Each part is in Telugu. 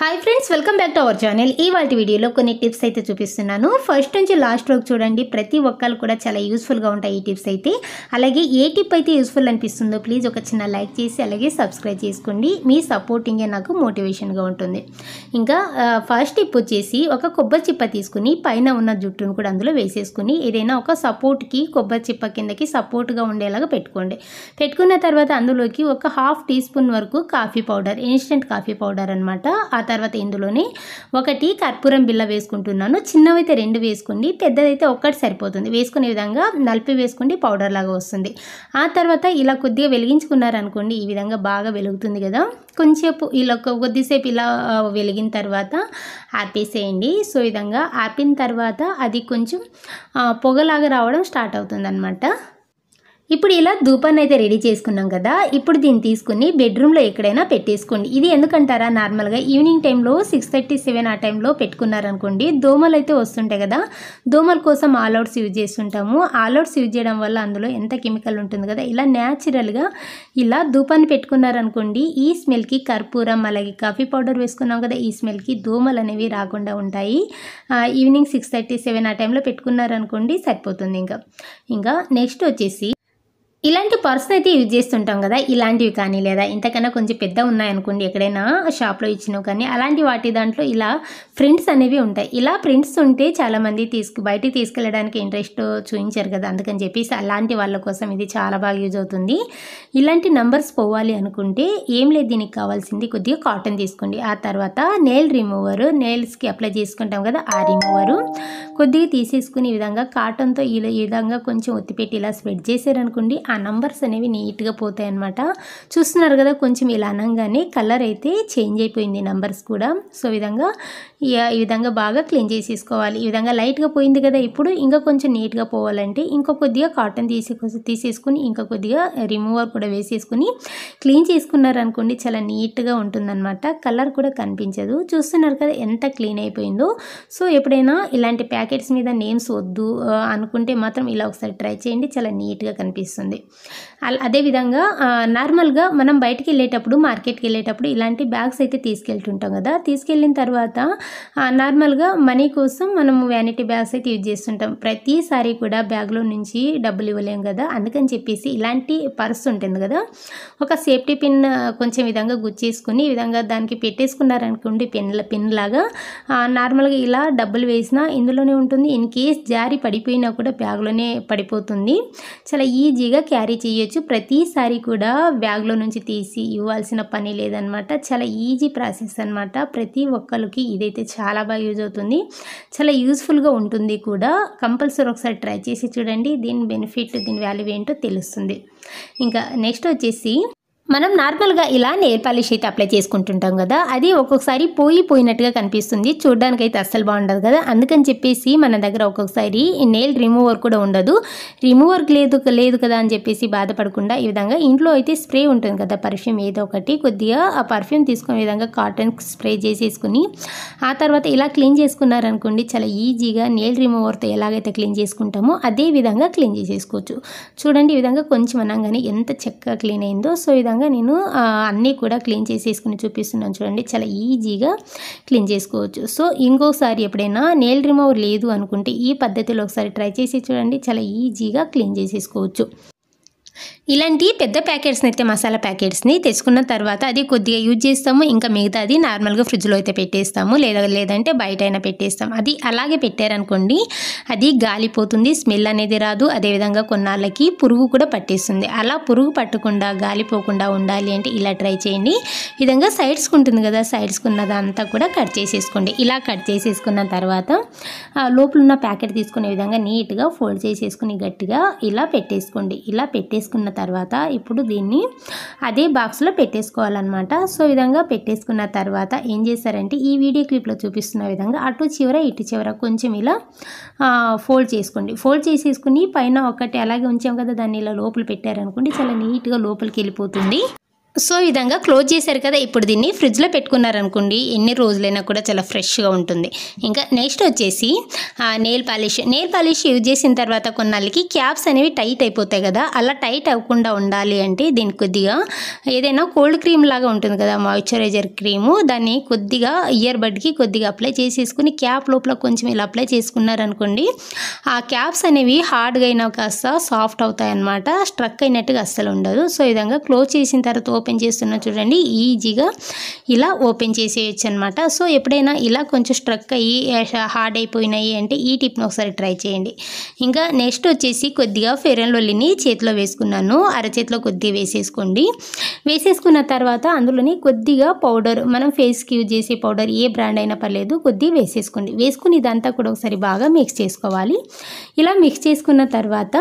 Hi friends, welcome back to our channel. ఇవాల్టి వీడియోలో కొన్ని టిప్స్ అయితే చూపిస్తున్నాను. ఫస్ట్ నుంచి లాస్ట్ వరకు చూడండి. ప్రతి ఒక్కరు కూడా చాలా యూస్ఫుల్గా ఉంటాయి ఈ టిప్స్ అయితే. అలాగే ఏ టిప్ అయితే యూస్ఫుల్ అనిపిస్తుందో ప్లీజ్ ఒక చిన్న లైక్ చేసి అలాగే సబ్స్క్రైబ్ చేసుకోండి. మీ సపోర్టింగే నాకు మోటివేషన్గా ఉంటుంది. ఇంకా ఫస్ట్ టిప్ వచ్చేసి ఒక కొబ్బరి చిప్ప తీసుకుని పైన ఉన్న జుట్టును కూడా అందులో వేసేసుకుని ఏదైనా ఒక సపోర్ట్కి కొబ్బరి చిప్ప కిందకి సపోర్ట్గా ఉండేలాగా పెట్టుకోండి. పెట్టుకున్న తర్వాత అందులోకి ఒక 1/2 టీ స్పూన్ వరకు coffee powder, instant coffee powder అనమాట. ఆ తర్వాత ఇందులోనే 1 కర్పూరం బిళ్ళ వేసుకుంటున్నాను. చిన్నవైతే 2 వేసుకోండి, పెద్దదైతే 1 సరిపోతుంది. వేసుకునే విధంగా నలిపి వేసుకోండి, పౌడర్ లాగా వస్తుంది. ఆ తర్వాత ఇలా కొద్దిగా వెలిగించుకున్నారనుకోండి, ఈ విధంగా బాగా వెలుగుతుంది కదా. కొంచెంసేపు ఇలా కొద్దిసేపు ఇలా వెలిగిన తర్వాత ఆపేసేయండి. సో ఈ విధంగా ఆపిన తర్వాత అది కొంచెం పొగలాగా రావడం స్టార్ట్ అవుతుంది అనమాట. ఇప్పుడు ఇలా ధూపాన్ని అయితే రెడీ చేసుకున్నాం కదా. ఇప్పుడు దీన్ని తీసుకుని బెడ్రూమ్లో ఎక్కడైనా పెట్టేసుకోండి. ఇది ఎందుకంటారా, నార్మల్గా ఈవినింగ్ టైంలో 6:30-7 ఆ టైంలో పెట్టుకున్నారనుకోండి దోమలు అయితే వస్తుంటాయి కదా. దోమల కోసం ఆల్ అవుట్స్ యూజ్ చేస్తుంటాము. ఆల్ అవుట్స్ యూజ్ చేయడం వల్ల అందులో ఎంత కెమికల్ ఉంటుంది కదా. ఇలా న్యాచురల్గా ఇలా ధూపాన్ని పెట్టుకున్నారనుకోండి, ఈ స్మెల్కి కర్పూరం అలాగే కాఫీ పౌడర్ వేసుకున్నాం కదా, ఈ స్మెల్కి దోమలు అనేవి రాకుండా ఉంటాయి. ఈవినింగ్ 6:30-7 ఆ టైంలో పెట్టుకున్నారనుకోండి సరిపోతుంది. ఇంకా నెక్స్ట్ వచ్చేసి ఇలాంటి పర్స్ అయితే యూజ్ చేస్తుంటాం కదా. ఇలాంటివి కానీ లేదా ఇంతకన్నా కొంచెం పెద్ద ఉన్నాయనుకోండి, ఎక్కడైనా షాప్లో ఇచ్చినవి కానీ అలాంటి వాటి దాంట్లో ఇలా ప్రింట్స్ అనేవి ఉంటాయి. ఇలా ప్రింట్స్ ఉంటే చాలామంది బయటికి తీసుకెళ్ళడానికి ఇంట్రెస్ట్ చూపించారు కదా. అందుకని చెప్పేసి అలాంటి వాళ్ళ కోసం ఇది చాలా బాగా యూజ్ అవుతుంది. ఇలాంటి నంబర్స్ పోవాలి అనుకుంటే ఏం లేదు, దీనికి కావాల్సింది కొద్దిగా కాటన్ తీసుకోండి. ఆ తర్వాత నెయిల్ రిమూవర్, నెయిల్స్కి అప్లై చేసుకుంటాం కదా, ఆ రిమూవరు కొద్దిగా తీసేసుకుని ఈ విధంగా కాటన్తో ఈ విధంగా కొంచెం ఒత్తిపెట్టి ఇలా స్ప్రెడ్ చేశారనుకోండి, ఆ నంబర్స్ అనేవి నీట్గా పోతాయి అన్నమాట. చూస్తున్నారు కదా, కొంచెం ఇలా అనగానే కలర్ అయితే చేంజ్ అయిపోయింది నంబర్స్ కూడా. సో ఈ విధంగా బాగా క్లీన్ చేసేసుకోవాలి. ఈ విధంగా లైట్గా పోయింది కదా. ఇప్పుడు ఇంకా కొంచెం నీట్గా పోవాలంటే ఇంకా కొద్దిగా కాటన్ తీసేసుకుని ఇంకా కొద్దిగా రిమూవర్ కూడా వేసేసుకుని క్లీన్ చేసుకున్నారనుకోండి చాలా నీట్గా ఉంటుందన్నమాట. కలర్ కూడా కనిపించదు. చూస్తున్నారు కదా ఎంత క్లీన్ అయిపోయిందో. సో ఎప్పుడైనా ఇలాంటి ప్యాకెట్స్ మీద నేమ్స్ వద్దు అనుకుంటే మాత్రం ఇలా ఒకసారి ట్రై చేయండి, చాలా నీట్గా కనిపిస్తుంది. అదేవిధంగా నార్మల్గా మనం బయటికి వెళ్ళేటప్పుడు, మార్కెట్కి వెళ్ళేటప్పుడు ఇలాంటి బ్యాగ్స్ అయితే తీసుకెళ్తుంటాం కదా. తీసుకెళ్ళిన తర్వాత నార్మల్గా మనీ కోసం మనం వ్యానిటీ బ్యాగ్స్ అయితే యూజ్ చేస్తుంటాం. ప్రతిసారి కూడా బ్యాగ్లో నుంచి డబ్బులు ఇవ్వలేం కదా. అందుకని చెప్పేసి ఇలాంటి పర్స్ ఉంటుంది కదా, ఒక సేఫ్టీ పిన్ కొంచెం విధంగా గుచ్చేసుకుని ఈ విధంగా దానికి పెట్టేసుకున్నారనుకోండి, పిన్ లాగా నార్మల్గా ఇలా డబ్బులు వేసినా ఇందులోనే ఉంటుంది. ఇన్ కేస్ జారి పడిపోయినా కూడా బ్యాగ్లోనే పడిపోతుంది. చాలా ఈజీగా క్యారీ చేయొచ్చు. ప్రతిసారి కూడా బ్యాగ్లో నుంచి తీసి ఇవ్వాల్సిన పని లేదనమాట. చాలా ఈజీ ప్రాసెస్ అనమాట. ప్రతి ఒక్కరికి ఇదైతే చాలా బాగా యూజ్ అవుతుంది, చాలా యూస్ఫుల్గా ఉంటుంది కూడా. కంపల్సరీ ఒకసారి ట్రై చేసి చూడండి, దీని బెనిఫిట్, దీని వాల్యూ ఏంటో తెలుస్తుంది. ఇంకా నెక్స్ట్ వచ్చేసి మనం నార్మల్గా ఇలా నెయిల్ పాలిష్ అయితే అప్లై చేసుకుంటుంటాం కదా, అది ఒక్కొక్కసారి పోయినట్టుగా కనిపిస్తుంది. చూడడానికి అయితే అస్సలు బాగుండదు కదా. అందుకని చెప్పేసి మన దగ్గర ఒక్కొక్కసారి నెయిల్ రిమూవర్ కూడా ఉండదు. రిమూవర్ లేదు కదా అని చెప్పేసి బాధపడకుండా ఈ విధంగా ఇంట్లో అయితే స్ప్రే ఉంటుంది కదా, పర్ఫ్యూమ్ ఏదో ఒకటి, కొద్దిగా ఆ పర్ఫ్యూమ్ తీసుకునే విధంగా కాటన్ స్ప్రే చేసేసుకుని ఆ తర్వాత ఇలా క్లీన్ చేసుకున్నారనుకోండి, చాలా ఈజీగా నెయిల్ రిమూవర్తో ఎలాగైతే క్లీన్ చేసుకుంటామో అదే విధంగా క్లీన్ చేసేసుకోవచ్చు. చూడండి ఈ విధంగా కొంచెం అనగానే ఎంత చక్కగా క్లీన్ అయిందో. సో ఈ విధంగా నేను అన్నీ కూడా క్లీన్ చేసేసుకుని చూపిస్తున్నాను చూడండి, చాలా ఈజీగా క్లీన్ చేసుకోవచ్చు. సో ఇంకోసారి ఎప్పుడైనా నెయిల్ రిమూవర్ లేదు అనుకుంటే ఈ పద్ధతిలో ఒకసారి ట్రై చేసి చూడండి, చాలా ఈజీగా క్లీన్ చేసేసుకోవచ్చు. ఇలాంటి పెద్ద ప్యాకెట్స్ని అయితే మసాలా ప్యాకెట్స్ని తెచ్చుకున్న తర్వాత అది కొద్దిగా యూజ్ చేస్తాము. ఇంకా మిగతాది నార్మల్గా ఫ్రిడ్జ్లో అయితే పెట్టేస్తాము, లేదంటే బయట అయినా పెట్టేస్తాం. అది అలాగే పెట్టారనుకోండి అది గాలిపోతుంది, స్మెల్ అనేది రాదు. అదేవిధంగా కొన్నాళ్ళకి పురుగు కూడా పట్టేస్తుంది. అలా పురుగు పట్టకుండా గాలిపోకుండా ఉండాలి అంటే ఇలా ట్రై చేయండి. ఈ విధంగా సైడ్స్కి ఉంటుంది కదా, సైడ్స్కి ఉన్నదంతా కూడా కట్ చేసేసుకోండి. ఇలా కట్ చేసేసుకున్న తర్వాత లోపల ఉన్న ప్యాకెట్ తీసుకునే విధంగా నీట్గా ఫోల్డ్ చేసేసుకుని గట్టిగా ఇలా పెట్టేసుకోండి. ఇలా పెట్టేసుకున్న తర్వాత ఇప్పుడు దీన్ని అదే బాక్స్లో పెట్టేసుకోవాలన్నమాట. సో ఈ విధంగా పెట్టేసుకున్న తర్వాత ఏం చేస్తారంటే ఈ వీడియో క్లిప్లో చూపిస్తున్న విధంగా అటు చివర ఇటు చివర కొంచెం ఇలా ఫోల్డ్ చేసుకోండి. ఫోల్డ్ చేసేసుకుని పైన ఒకటి అలాగే ఉంచాం కదా, దాన్ని ఇలా లోపల పెట్టారనుకోండి చాలా నీట్గా లోపలికి వెళ్ళిపోతుంది. సో ఈ విధంగా క్లోజ్ చేశారు కదా, ఇప్పుడు దీన్ని ఫ్రిడ్జ్లో పెట్టుకున్నారనుకోండి ఎన్ని రోజులైనా కూడా చాలా ఫ్రెష్గా ఉంటుంది. ఇంకా నెక్స్ట్ వచ్చేసి నెయిల్ పాలిష్ యూజ్ చేసిన తర్వాత కొన్నాళ్ళకి క్యాప్స్ అనేవి టైట్ అయిపోతాయి కదా, అలా టైట్ అవ్వకుండా ఉండాలి అంటే దీనికి కొద్దిగా ఏదైనా కోల్డ్ క్రీమ్ లాగా ఉంటుంది కదా, మాయిశ్చరైజర్ క్రీము, దాన్ని కొద్దిగా ఇయర్ బడ్కి కొద్దిగా అప్లై చేసేసుకుని క్యాప్ లోపల కొంచెం ఇలా అప్లై చేసుకున్నారనుకోండి, ఆ క్యాప్స్ అనేవి హార్డ్గా అయినా కాస్త సాఫ్ట్ అవుతాయి అన్నమాట, స్ట్రక్ అయినట్టుగా అస్సలు ఉండదు. సో ఈ విధంగా క్లోజ్ చేసిన తర్వాత ఓపెన్ చేస్తున్నా చూడండి, ఈజీగా ఇలా ఓపెన్ చేసేయచ్చు అనమాట. సో ఎప్పుడైనా ఇలా కొంచెం స్ట్రక్ అయ్యి హార్డ్ అయిపోయినాయి అంటే ఈ టిప్ని ఒకసారి ట్రై చేయండి. ఇంకా నెక్స్ట్ వచ్చేసి కొద్దిగా ఫెయిర్ అండ్ లవ్లీని చేతిలో వేసుకున్నాను, అరచేతిలో కొద్దిగా వేసేసుకోండి. వేసేసుకున్న తర్వాత అందులోని కొద్దిగా పౌడర్, మనం ఫేస్కి యూజ్ చేసే పౌడర్ ఏ బ్రాండ్ అయినా పర్లేదు, కొద్దిగా వేసేసుకోండి. వేసుకుని ఇదంతా కూడా ఒకసారి బాగా మిక్స్ చేసుకోవాలి. ఇలా మిక్స్ చేసుకున్న తర్వాత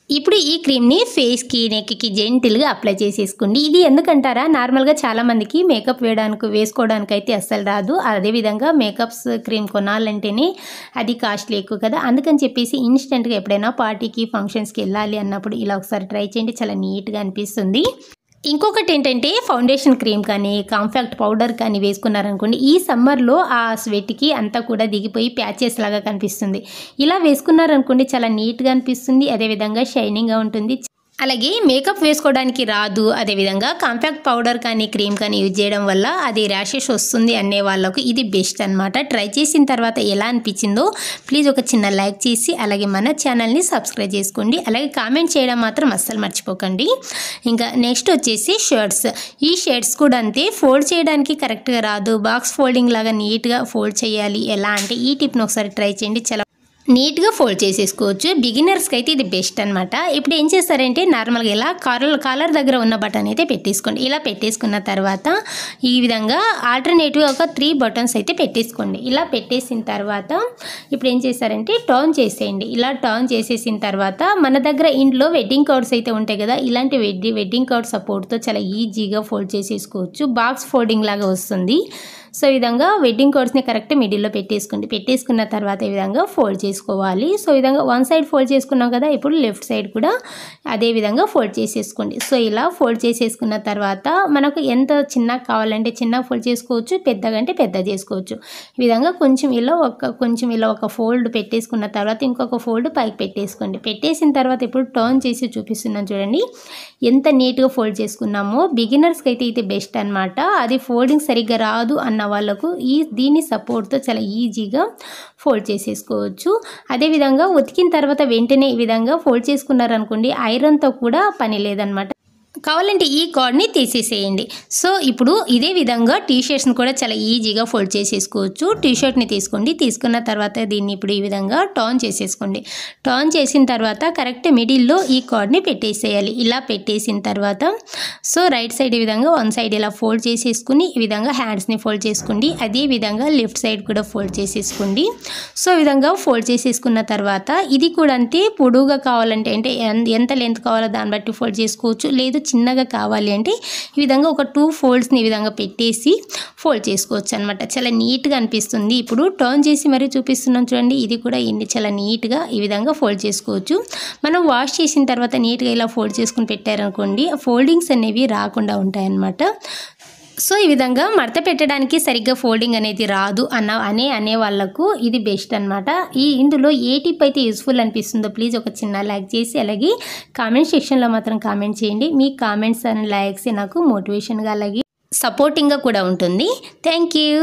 ఇప్పుడు ఈ క్రీమ్ని ఫేస్కి నెక్కి జెంటిల్గా అప్లై చేసేసుకోండి. ఇది ఎందుకంటారా, నార్మల్గా చాలామందికి మేకప్ వేసుకోవడానికి అయితే అస్సలు రాదు. అదేవిధంగా మేకప్స్ క్రీమ్ కొనాలంటేనే అది కాస్ట్లీ ఎక్కువ కదా, అందుకని చెప్పేసి ఇన్స్టెంట్గా ఎప్పుడైనా పార్టీకి ఫంక్షన్స్కి వెళ్ళాలి అన్నప్పుడు ఇలా ఒకసారి ట్రై చేయండి, చాలా నీట్గా అనిపిస్తుంది. ఇంకొకటి ఏంటంటే ఫౌండేషన్ క్రీమ్ కానీ కాంపాక్ట్ పౌడర్ కానీ వేసుకున్నారనుకోండి, ఈ సమ్మర్లో ఆ స్వెట్కి అంతా కూడా దిగిపోయి ప్యాచెస్ లాగా కనిపిస్తుంది. ఇలా వేసుకున్నారనుకోండి చాలా నీట్గా అనిపిస్తుంది, అదేవిధంగా షైనింగ్గా ఉంటుంది. అలాగే మేకప్ వేసుకోవడానికి రాదు, అదేవిధంగా కాంపాక్ట్ పౌడర్ కానీ క్రీమ్ కానీ యూజ్ చేయడం వల్ల అది ర్యాషెస్ వస్తుంది అనే వాళ్ళకు ఇది బెస్ట్ అనమాట. ట్రై చేసిన తర్వాత ఎలా అనిపించిందో ప్లీజ్ ఒక చిన్న లైక్ చేసి అలాగే మన ఛానల్ని సబ్స్క్రైబ్ చేసుకోండి. అలాగే కామెంట్ చేయడం మాత్రం అస్సలు మర్చిపోకండి. ఇంకా నెక్స్ట్ వచ్చేసి షర్ట్స్. ఈ షర్ట్స్ కూడా అంతే, ఫోల్డ్ చేయడానికి కరెక్ట్గా రాదు, బాక్స్ ఫోల్డింగ్ లాగా నీట్గా ఫోల్డ్ చేయాలి. ఎలా అంటే ఈ టిప్ని ఒకసారి ట్రై చేయండి, చాలా నీట్గా ఫోల్డ్ చేసేసుకోవచ్చు. బిగినర్స్కి అయితే ఇది బెస్ట్ అనమాట. ఇప్పుడు ఏం చేస్తారంటే నార్మల్గా ఇలా కాలర్ దగ్గర ఉన్న బటన్ అయితే పెట్టేసుకోండి. ఇలా పెట్టేసుకున్న తర్వాత ఈ విధంగా ఆల్టర్నేటివ్గా ఒక 3 బటన్స్ అయితే పెట్టేసుకోండి. ఇలా పెట్టేసిన తర్వాత ఇప్పుడు ఏం చేస్తారంటే టర్న్ చేసేయండి. ఇలా టర్న్ చేసేసిన తర్వాత మన దగ్గర ఇంట్లో వెడ్డింగ్ కార్డ్స్ అయితే ఉంటాయి కదా, ఇలాంటి వెడ్డింగ్ కార్డ్ సపోర్ట్తో చాలా ఈజీగా ఫోల్డ్ చేసేసుకోవచ్చు. బాక్స్ ఫోల్డింగ్ లాగా వస్తుంది. సో ఈ విధంగా వెడ్డింగ్ కార్డ్స్ని కరెక్ట్ మిడిల్లో పెట్టేసుకోండి. పెట్టేసుకున్న తర్వాత ఈ విధంగా ఫోల్డ్ చేసుకోవాలి. సో ఈ విధంగా వన్ సైడ్ ఫోల్డ్ చేసుకున్నాం కదా, ఇప్పుడు లెఫ్ట్ సైడ్ కూడా అదే విధంగా ఫోల్డ్ చేసేసుకోండి. సో ఇలా ఫోల్డ్ చేసేసుకున్న తర్వాత మనకు ఎంత చిన్నగా కావాలంటే చిన్న ఫోల్డ్ చేసుకోవచ్చు, పెద్దగా అంటే పెద్ద చేసుకోవచ్చు. ఈ విధంగా కొంచెం ఇలా ఒక ఫోల్డ్ పెట్టేసుకున్న తర్వాత ఇంకొక ఫోల్డ్ పైకి పెట్టేసుకోండి. పెట్టేసిన తర్వాత ఇప్పుడు టర్న్ చేసి చూపిస్తున్నాను చూడండి, ఎంత నీట్గా ఫోల్డ్ చేసుకున్నామో. బిగినర్స్కి అయితే ఇది బెస్ట్ అనమాట. అది ఫోల్డింగ్ సరిగ్గా రాదు అన్న వాళ్ళకు దీని సపోర్ట్తో చాలా ఈజీగా ఫోల్డ్ చేసేసుకోవచ్చు. అదేవిధంగా ఉతికిన తర్వాత వెంటనే ఈ విధంగా ఫోల్డ్ చేసుకున్నారనుకోండి, ఐరన్తో కూడా పని లేదనమాట. కావాలంటే ఈ కార్డ్ని తీసేసేయండి. సో ఇప్పుడు ఇదే విధంగా టీషర్ట్స్ని కూడా చాలా ఈజీగా ఫోల్డ్ చేసేసుకోవచ్చు. టీషర్ట్ని తీసుకోండి, తీసుకున్న తర్వాత దీన్ని ఇప్పుడు ఈ విధంగా టర్న్ చేసేసుకోండి. టర్న్ చేసిన తర్వాత కరెక్ట్ మిడిల్లో ఈ కార్డ్ని పెట్టేసేయాలి. ఇలా పెట్టేసిన తర్వాత సో రైట్ సైడ్ ఈ విధంగా వన్ సైడ్ ఇలా ఫోల్డ్ చేసేసుకుని ఈ విధంగా హ్యాండ్స్ని ఫోల్డ్ చేసుకోండి. అదే విధంగా లెఫ్ట్ సైడ్ కూడా ఫోల్డ్ చేసేసుకోండి. సో ఈ విధంగా ఫోల్డ్ చేసేసుకున్న తర్వాత ఇది కూడా అంతే, పొడుగా కావాలంటే అంటే ఎంత లెంత్ కావాలో దాన్ని బట్టి ఫోల్డ్ చేసుకోవచ్చు, లేదు చిన్నగా కావాలి అంటే ఈ విధంగా ఒక 2 ఫోల్డ్స్ని ఈ విధంగా పెట్టేసి ఫోల్డ్ చేసుకోవచ్చు అనమాట. చాలా నీట్గా అనిపిస్తుంది. ఇప్పుడు టర్న్ చేసి మరీ చూపిస్తున్నాం చూడండి, ఇది కూడా చాలా నీట్గా ఈ విధంగా ఫోల్డ్ చేసుకోవచ్చు. మనం వాష్ చేసిన తర్వాత నీట్గా ఇలా ఫోల్డ్ చేసుకుని పెట్టారనుకోండి, ఫోల్డింగ్స్ అనేవి రాకుండా ఉంటాయన్నమాట. సో ఈ విధంగా మడత పెట్టడానికి సరిగ్గా ఫోల్డింగ్ అనేది రాదు అనే వాళ్ళకు ఇది బెస్ట్ అనమాట. ఇందులో ఏ టిప్ అయితే యూస్ఫుల్ అనిపిస్తుందో ప్లీజ్ ఒక చిన్న లైక్ చేసి అలాగే కామెంట్ సెక్షన్లో మాత్రం కామెంట్ చేయండి. మీ కామెంట్స్ అండ్ లైక్స్ నాకు మోటివేషన్గా అలాగే సపోర్టింగ్గా కూడా ఉంటుంది. Thank you.